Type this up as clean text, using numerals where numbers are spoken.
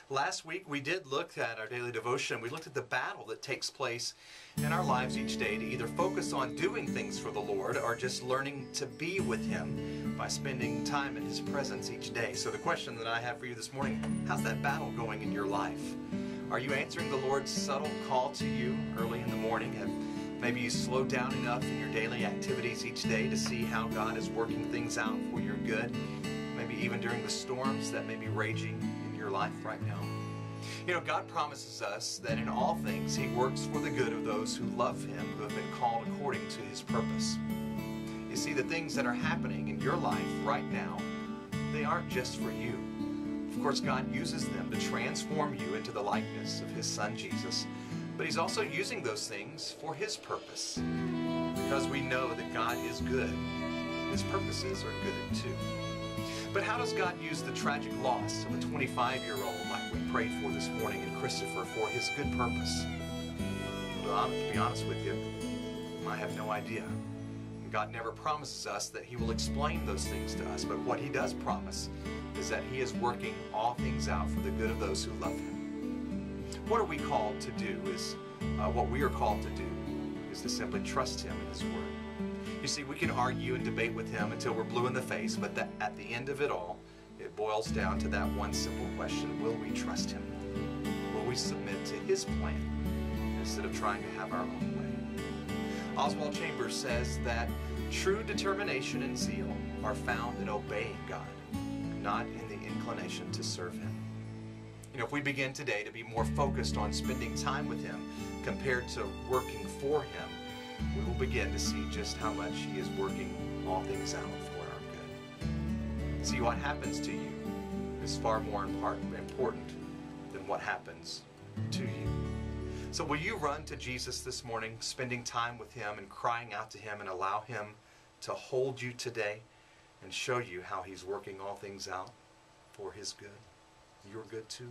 Last week we did look at our daily devotion. We looked at the battle that takes place in our lives each day to either focus on doing things for the Lord or just learning to be with Him by spending time in His presence each day. So the question that I have for you this morning, how's that battle going in your life? Are you answering the Lord's subtle call to you early in the morning? Have maybe you slowed down enough in your daily activities each day to see how God is working things out for your good? Maybe even during the storms that may be raging in your life right now. You know, God promises us that in all things He works for the good of those who love Him, who have been called according to His purpose. You see, the things that are happening in your life right now, they aren't just for you. Of course, God uses them to transform you into the likeness of His Son Jesus, but He's also using those things for His purpose. Because we know that God is good, His purposes are good too. But how does God use the tragic loss of a 25-year-old like we prayed for this morning in Christopher for His good purpose? Well, to be honest with you, I have no idea. God never promises us that He will explain those things to us, but what He does promise is that He is working all things out for the good of those who love Him. What are we called to do what we are called to do is to simply trust Him in His Word. You see, we can argue and debate with Him until we're blue in the face, but at the end of it all, it boils down to that one simple question: will we trust Him? Will we submit to His plan instead of trying to have our own way? Oswald Chambers says that true determination and zeal are found in obeying God, not in the inclination to serve Him. You know, if we begin today to be more focused on spending time with Him compared to working for Him, we will begin to see just how much He is working all things out for our good. See, what happens to you is far more important than what happens to you. So will you run to Jesus this morning, spending time with Him and crying out to Him, and allow Him to hold you today and show you how He's working all things out for His good, your good too?